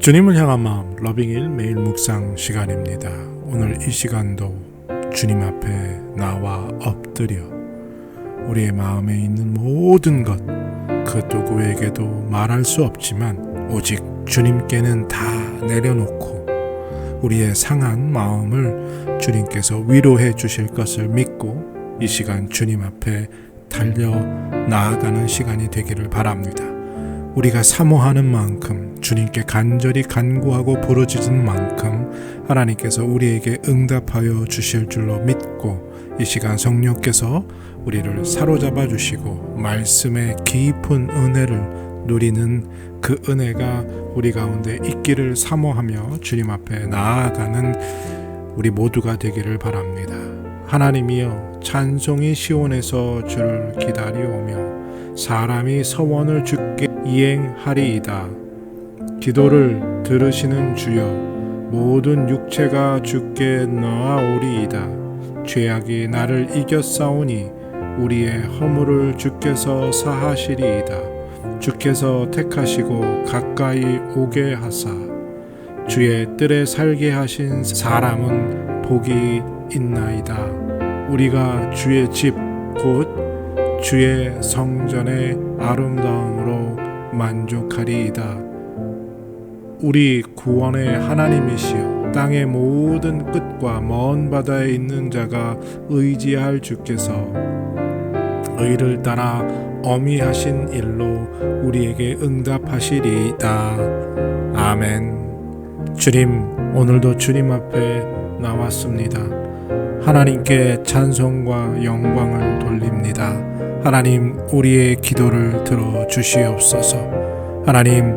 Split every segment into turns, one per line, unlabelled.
주님을 향한 마음 러빙일 매일 묵상 시간입니다. 오늘 이 시간도 주님 앞에 나와 엎드려 우리의 마음에 있는 모든 것, 그 누구에게도 말할 수 없지만 오직 주님께는 다 내려놓고 우리의 상한 마음을 주님께서 위로해 주실 것을 믿고 이 시간 주님 앞에 달려 나아가는 시간이 되기를 바랍니다. 우리가 사모하는 만큼, 주님께 간절히 간구하고 부르짖은 만큼 하나님께서 우리에게 응답하여 주실 줄로 믿고 이 시간 성령께서 우리를 사로잡아 주시고 말씀의 깊은 은혜를 누리는 그 은혜가 우리 가운데 있기를 사모하며 주님 앞에 나아가는 우리 모두가 되기를 바랍니다. 하나님이여, 찬송이 시온에서 주를 기다리오며 사람이 서원을 주께 이행하리이다. 기도를 들으시는 주여, 모든 육체가 주께 나아오리이다. 죄악이 나를 이겼사오니 우리의 허물을 주께서 사하시리이다. 주께서 택하시고 가까이 오게 하사 주의 뜰에 살게 하신 사람은 복이 있나이다. 우리가 주의 집 곧 주의 성전의 아름다움으로 만족하리이다. 우리 구원의 하나님이시여, 땅의 모든 끝과 먼 바다에 있는 자가 의지할 주께서 의를 따라 어미하신 일로 우리에게 응답하시리이다. 아멘. 주님, 오늘도 주님 앞에 나왔습니다. 하나님께 찬송과 영광을 돌립니다. 하나님, 우리의 기도를 들어주시옵소서. 하나님,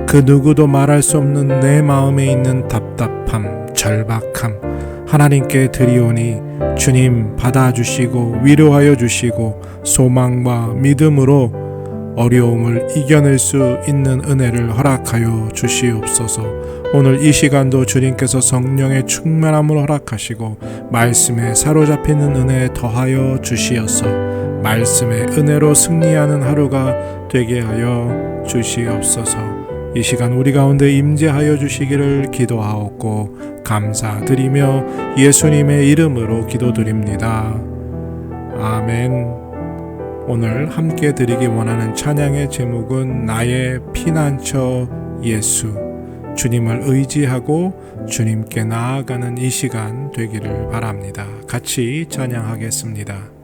그 누구도 말할 수 없는 내 마음에 있는 답답함, 절박함 하나님께 드리오니 주님 받아주시고 위로하여 주시고 소망과 믿음으로 어려움을 이겨낼 수 있는 은혜를 허락하여 주시옵소서. 오늘 이 시간도 주님께서 성령의 충만함을 허락하시고 말씀에 사로잡히는 은혜 더하여 주시어서 말씀의 은혜로 승리하는 하루가 되게 하여 주시옵소서. 이 시간 우리 가운데 임재하여 주시기를 기도하옵고 감사드리며 예수님의 이름으로 기도드립니다. 아멘. 오늘 함께 드리기 원하는 찬양의 제목은 나의 피난처 예수. 주님을 의지하고 주님께 나아가는 이 시간 되기를 바랍니다. 같이 찬양하겠습니다.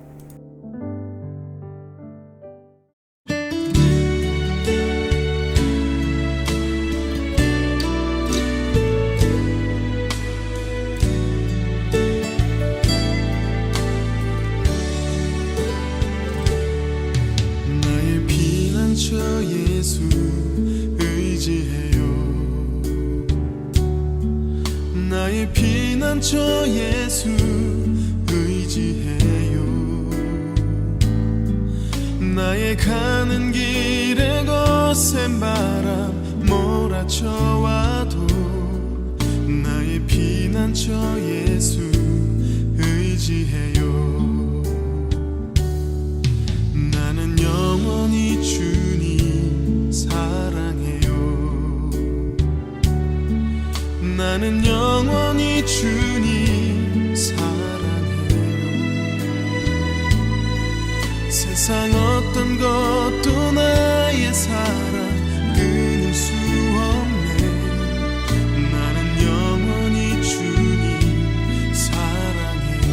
예수 의지해요. 나의 피난처 예수 의지해요. 나의 가는 길에 거센 바람 몰아쳐와도 나의 피난처 예수 의지해요. 나는 영원히 주님 사랑해요. 나는 영원히 주님 사랑해요. 세상 어떤 것도 나의 사랑 끊을 수 없네. 나는 영원히 주님 사랑해요.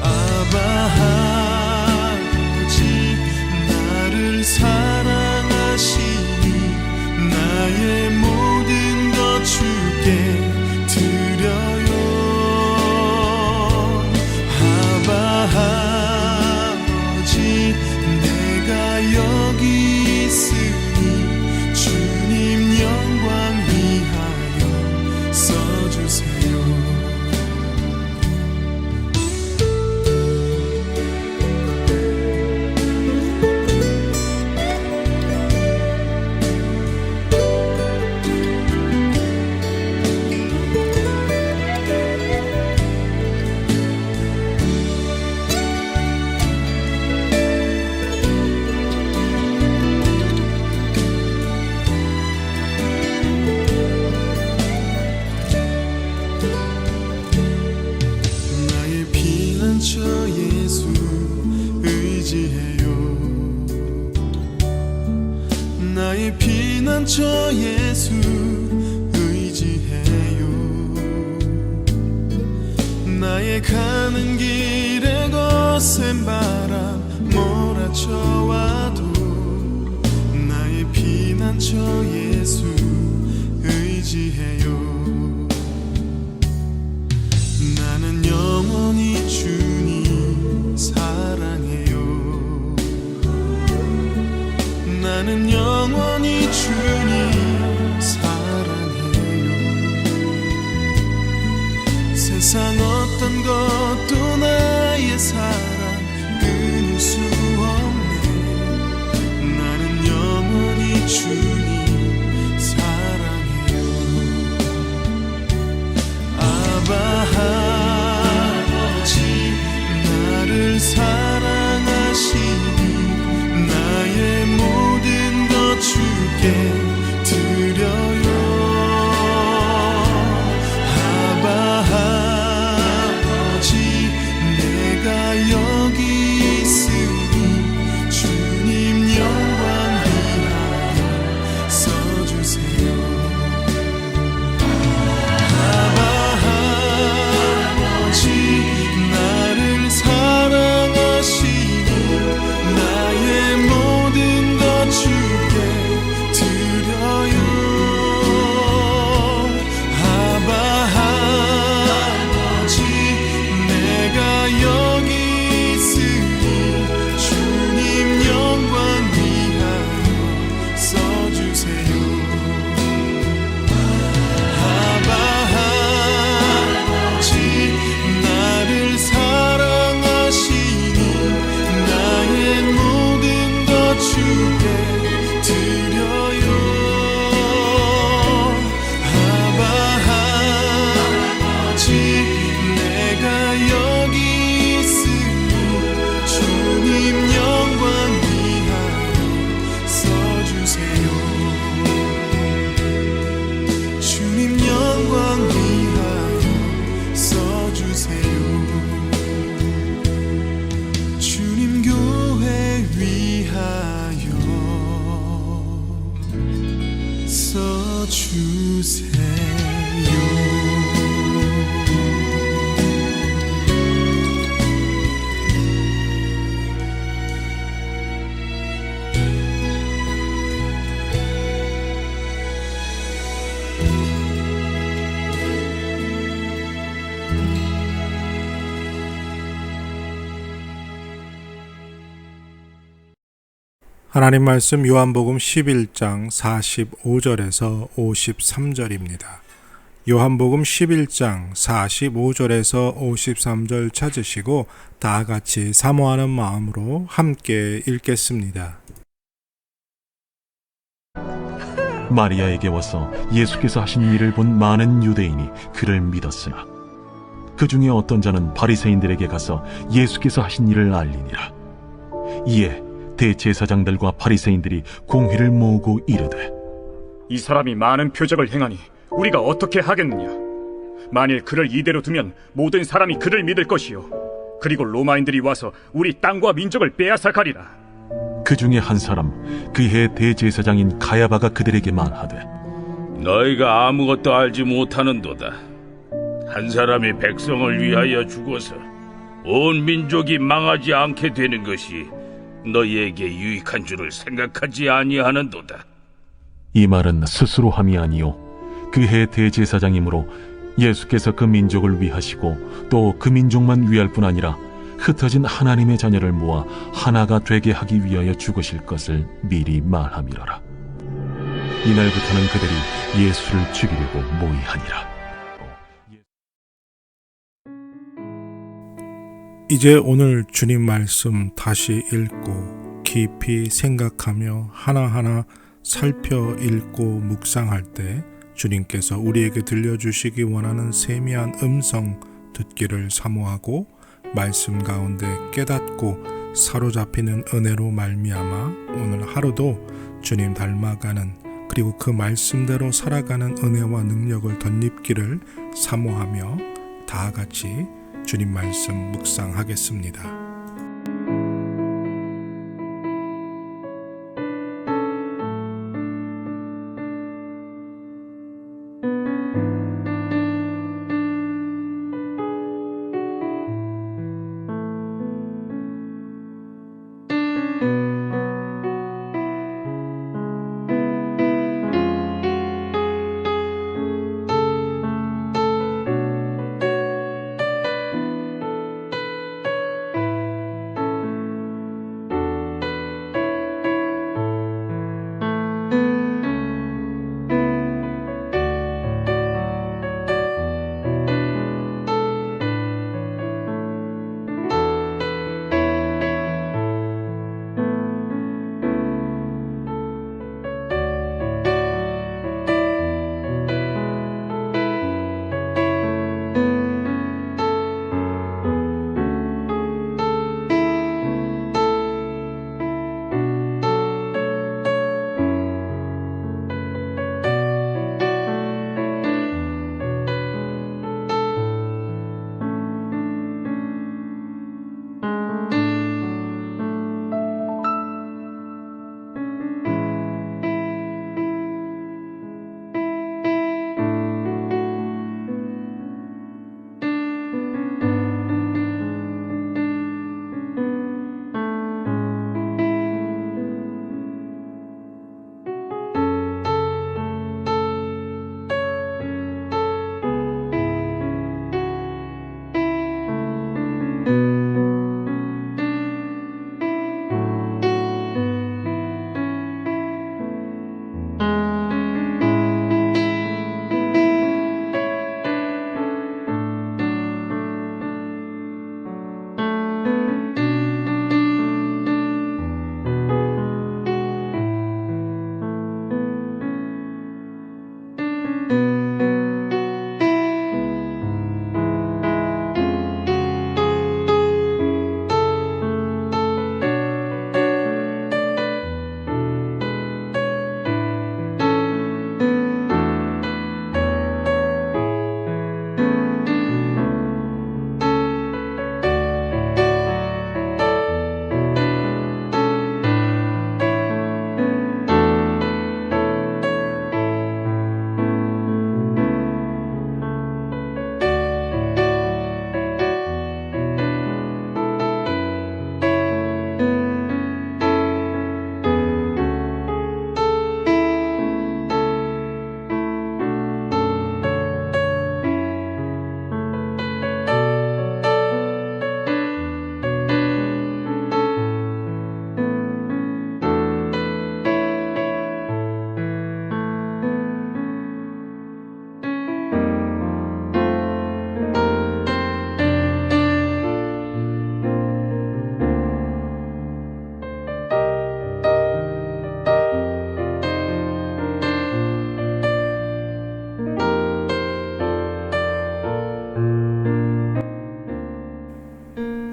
아바 사랑하시니 나의 모든 것 주께 드려요. 아바 아버지 나의 피난처 예수 의지해요. 나의 가는 길에 거센 바람 몰아쳐와도 나의 피난처 예수 의지해요. 나는 영원히 주님 사랑해요. 나는 영원히 주님 사랑해요. 세상 어떤 것도 나의 사랑 끊을 수 없네. 나는 영원히 주님 사랑해요. 아바 아버지 나를 사랑하시니 나의 모든 것 주께 드려요. 아바 아버지 내가 여기 있으니 주님 영광 위하여 써주세요. 아바 아버지 나를 사랑하시니 나의 모든 것 주께 드려요. 아바 아버지 내가 여기 있으니 주님 영광 위하여 써주세요. 아바 아버지 나를 사랑하시니 나의 모든 것 주께 드려요. 아바 아버지 내가 여기 있으니 주님 영광 위하여 써주세요. 주님 영광 위하여 써주세요. 주님 교회 위하여 써주세요.
하나님 말씀 요한복음 11장 45절에서 53절입니다. 요한복음 11장 45절에서 53절 찾으시고 다 같이 사모하는 마음으로 함께 읽겠습니다.
마리아에게 와서 예수께서 하신 일을 본 많은 유대인이 그를 믿었으나 그 중에 어떤 자는 바리새인들에게 가서 예수께서 하신 일을 알리니라. 이에 대제사장들과 바리새인들이 공회를 모으고 이르되
이 사람이 많은 표적을 행하니 우리가 어떻게 하겠느냐? 만일 그를 이대로 두면 모든 사람이 그를 믿을 것이요 그리고 로마인들이 와서 우리 땅과 민족을 빼앗아 가리라.
그 중에 한 사람 그해 대제사장인 가야바가 그들에게 말하되
너희가 아무것도 알지 못하는도다. 한 사람이 백성을 위하여 죽어서 온 민족이 망하지 않게 되는 것이 너희에게 유익한 줄을 생각하지 아니하는도다.
이 말은 스스로 함이 아니요 그해 대제사장이므로 예수께서 그 민족을 위하시고 또 그 민족만 위할 뿐 아니라 흩어진 하나님의 자녀를 모아 하나가 되게 하기 위하여 죽으실 것을 미리 말함이로라. 이날부터는 그들이 예수를 죽이려고 모의하니라.
이제 오늘 주님 말씀 다시 읽고 깊이 생각하며 하나하나 살펴 읽고 묵상할 때 주님께서 우리에게 들려주시기 원하는 세미한 음성 듣기를 사모하고 말씀 가운데 깨닫고 사로잡히는 은혜로 말미암아 오늘 하루도 주님 닮아가는 그리고 그 말씀대로 살아가는 은혜와 능력을 덧입기를 사모하며 다 같이 주님 말씀 묵상하겠습니다.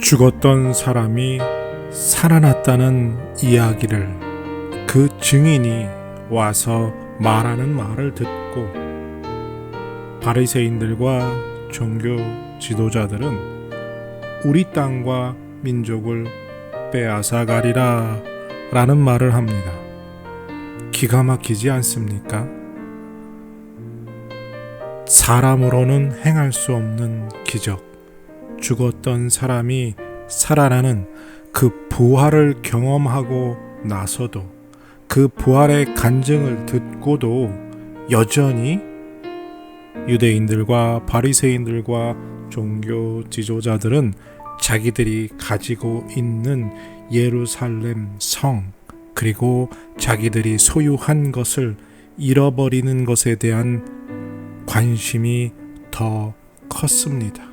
죽었던 사람이 살아났다는 이야기를 그 증인이 와서 말하는 말을 듣고 바리새인들과 종교 지도자들은 우리 땅과 민족을 빼앗아가리라 라는 말을 합니다. 기가 막히지 않습니까? 사람으로는 행할 수 없는 기적, 죽었던 사람이 살아나는 그 부활을 경험하고 나서도 그 부활의 간증을 듣고도 여전히 유대인들과 바리새인들과 종교 지도자들은 자기들이 가지고 있는 예루살렘 성 그리고 자기들이 소유한 것을 잃어버리는 것에 대한 관심이 더 컸습니다.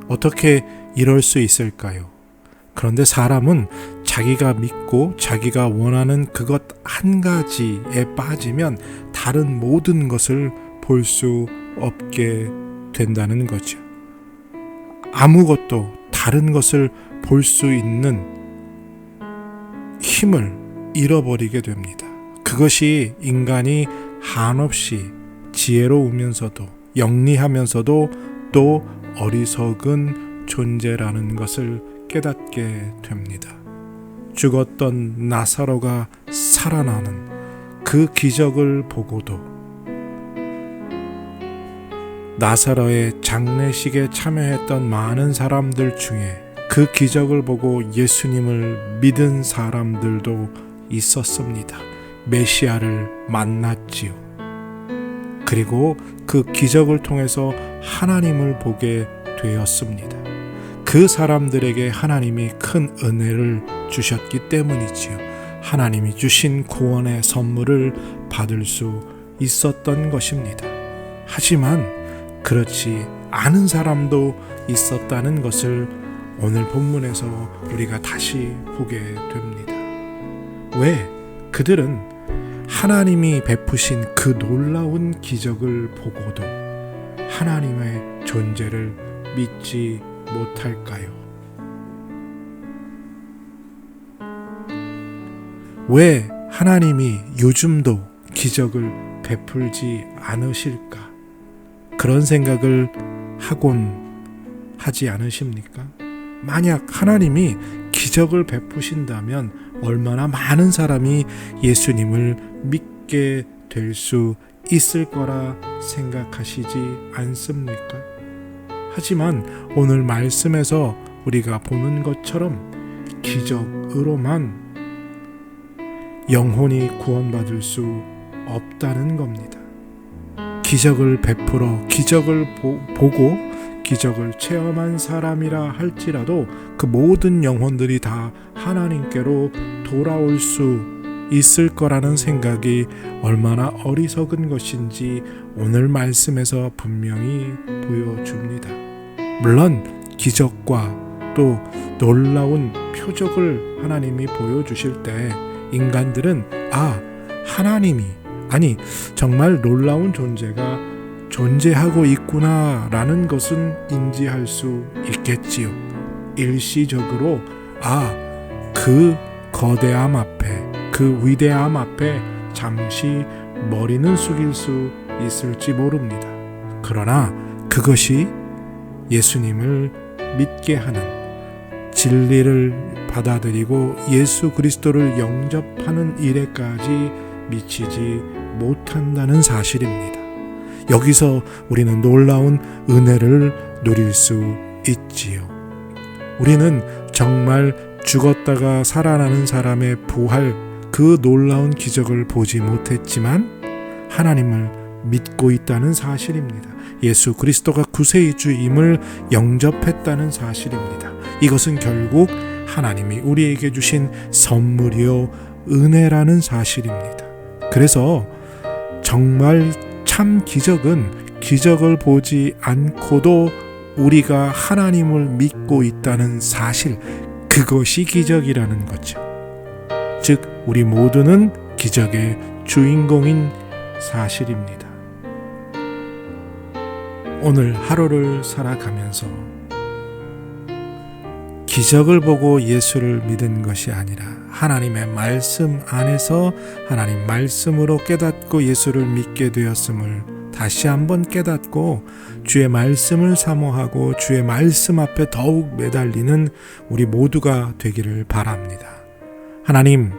어떻게 이럴 수 있을까요? 그런데 사람은 자기가 믿고 자기가 원하는 그것 한 가지에 빠지면 다른 모든 것을 볼 수 없게 된다는 거죠. 아무것도 다른 것을 볼 수 있는 힘을 잃어버리게 됩니다. 그것이 인간이 한없이 지혜로우면서도 영리하면서도 또 어리석은 존재라는 것을 깨닫게 됩니다. 죽었던 나사로가 살아나는 그 기적을 보고도 나사로의 장례식에 참여했던 많은 사람들 중에 그 기적을 보고 예수님을 믿은 사람들도 있었습니다. 메시아를 만났지요. 그리고 그 기적을 통해서 하나님을 보게 되었습니다. 그 사람들에게 하나님이 큰 은혜를 주셨기 때문이지요. 하나님이 주신 구원의 선물을 받을 수 있었던 것입니다. 하지만 그렇지 않은 사람도 있었다는 것을 오늘 본문에서 우리가 다시 보게 됩니다. 왜? 그들은 하나님이 베푸신 그 놀라운 기적을 보고도 하나님의 존재를 믿지 못할까요? 왜 하나님이 요즘도 기적을 베풀지 않으실까? 그런 생각을 하곤 하지 않으십니까? 만약 하나님이 기적을 베푸신다면 얼마나 많은 사람이 예수님을 믿게 될 수 있을 거라 생각하시지 않습니까? 하지만 오늘 말씀에서 우리가 보는 것처럼 기적으로만 영혼이 구원받을 수 없다는 겁니다. 기적을 베풀어 기적을 보고 기적을 체험한 사람이라 할지라도 그 모든 영혼들이 다 하나님께로 돌아올 수 있을 거라는 생각이 얼마나 어리석은 것인지 오늘 말씀에서 분명히 보여줍니다. 물론 기적과 또 놀라운 표적을 하나님이 보여주실 때 인간들은 하나님이 정말 놀라운 존재가 존재하고 있구나라는 것은 인지할 수 있겠지요. 일시적으로 그 거대함 앞에 그 위대함 앞에 잠시 머리는 숙일 수 있을지 모릅니다. 그러나 그것이 예수님을 믿게 하는 진리를 받아들이고 예수 그리스도를 영접하는 일에까지 미치지 못한다는 사실입니다. 여기서 우리는 놀라운 은혜를 누릴 수 있지요. 우리는 정말 죽었다가 살아나는 사람의 부활, 그 놀라운 기적을 보지 못했지만 하나님을 믿고 있다는 사실입니다. 예수 그리스도가 구세의 주임을 영접했다는 사실입니다. 이것은 결국 하나님이 우리에게 주신 선물이요 은혜라는 사실입니다. 그래서 정말 참 기적은 기적을 보지 않고도 우리가 하나님을 믿고 있다는 사실, 그것이 기적이라는 거죠. 즉 우리 모두는 기적의 주인공인 사실입니다. 오늘 하루를 살아가면서 기적을 보고 예수를 믿은 것이 아니라 하나님의 말씀 안에서 하나님 말씀으로 깨닫고 예수를 믿게 되었음을 다시 한번 깨닫고 주의 말씀을 사모하고 주의 말씀 앞에 더욱 매달리는 우리 모두가 되기를 바랍니다. 하나님,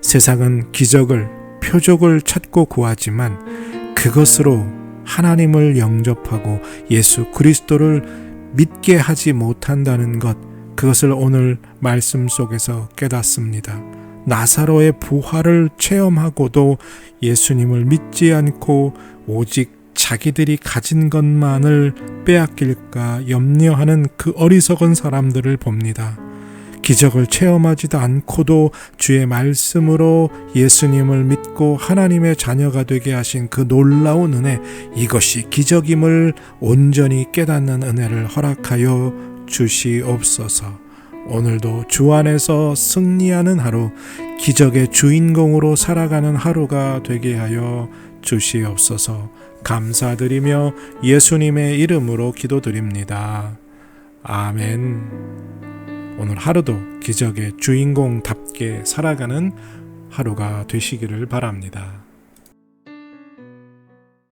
세상은 기적을, 표적을 찾고 구하지만 그것으로 하나님을 영접하고 예수 그리스도를 믿게 하지 못한다는 것, 그것을 오늘 말씀 속에서 깨닫습니다. 나사로의 부활을 체험하고도 예수님을 믿지 않고 오직 자기들이 가진 것만을 빼앗길까 염려하는 그 어리석은 사람들을 봅니다. 기적을 체험하지도 않고도 주의 말씀으로 예수님을 믿고 하나님의 자녀가 되게 하신 그 놀라운 은혜, 이것이 기적임을 온전히 깨닫는 은혜를 허락하여 주시옵소서. 오늘도 주 안에서 승리하는 하루, 기적의 주인공으로 살아가는 하루가 되게 하여 주시옵소서. 감사드리며 예수님의 이름으로 기도드립니다. 아멘. 오늘 하루도 기적의 주인공답게 살아가는 하루가 되시기를 바랍니다.